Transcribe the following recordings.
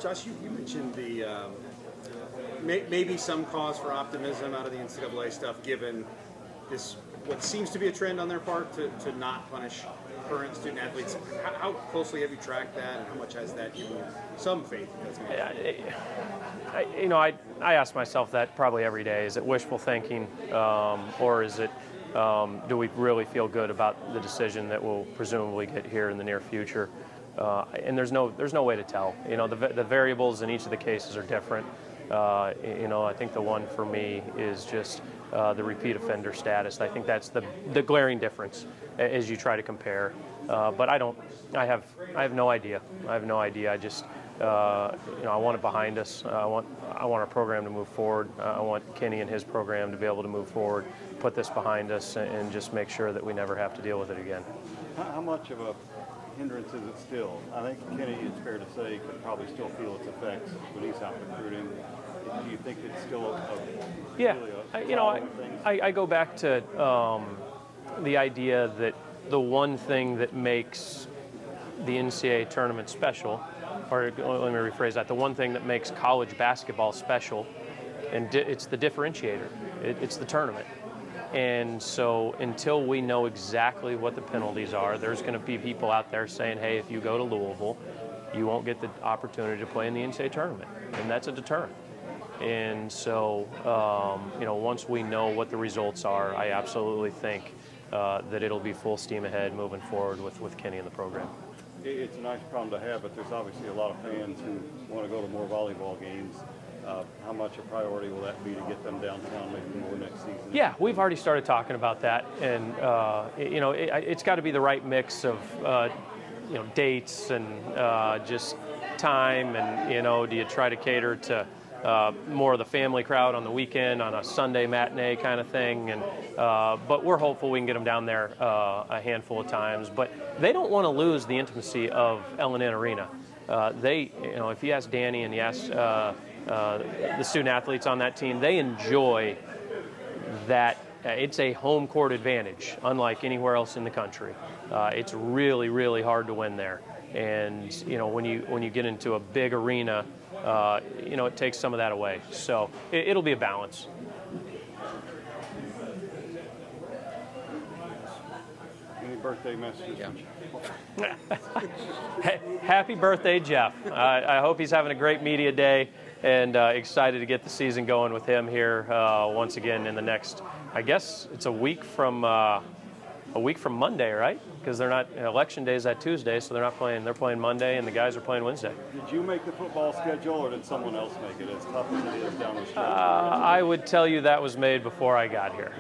Josh, you mentioned the maybe some cause for optimism out of the NCAA stuff, given this what seems to be a trend on their part to not punish current student athletes. How closely have you tracked that, and how much has that given you some faith? I ask myself that probably every day. Is it wishful thinking, or is it do we really feel good about the decision that we'll presumably get here in the near future? And there's no way to tell. The variables in each of the cases are different. I think the one for me is just the repeat offender status. I think that's the glaring difference as you try to compare. But I have no idea. I just I want it behind us. I want our program to move forward. I want Kenny and his program to be able to move forward, put this behind us, and just make sure that we never have to deal with it again. How much of a hindrance is it still? I think Kenny, it's fair to say, could probably still feel its effects when he's out recruiting. Do you think it's still I go back to the idea that the one thing that makes the NCAA tournament special, or let me rephrase that, the one thing that makes college basketball special, and it's the differentiator, it's the tournament. And so until we know exactly what the penalties are, there's going to be people out there saying, hey, if you go to Louisville, you won't get the opportunity to play in the NCAA tournament, and that's a deterrent. And so, once we know what the results are, I absolutely think that it'll be full steam ahead moving forward with Kenny and the program. It's a nice problem to have, but there's obviously a lot of fans who want to go to more volleyball games. How much a priority will that be to get them downtown maybe more next season? Yeah, we've already started talking about that, and it's got to be the right mix of dates and just time, and do you try to cater to more of the family crowd on the weekend on a Sunday matinee kind of thing, and but we're hopeful we can get them down there a handful of times. But they don't want to lose the intimacy of L&N Arena. If you ask Danny and you ask the student athletes on that team, they enjoy that. It's a home court advantage, unlike anywhere else in the country. It's really, really hard to win there, and when you get into a big arena, it takes some of that away. So it'll be a balance. Any birthday messages? Yeah. Happy birthday, Jeff. I hope he's having a great media day, and excited to get the season going with him here once again in the next, I guess it's a week from Monday, right? Because they're not, election day is that Tuesday, so they're not playing. They're playing Monday, and the guys are playing Wednesday. Did you make the football schedule, or did someone else make it? As tough as it is down the stretch. I would tell you that was made before I got here.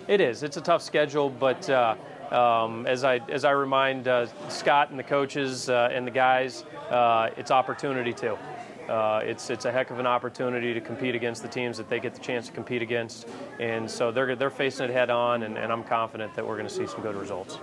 It is. It's a tough schedule, but as I remind Scott and the coaches and the guys, it's opportunity too. It's a heck of an opportunity to compete against the teams that they get the chance to compete against, and so they're facing it head on, and I'm confident that we're going to see some good results.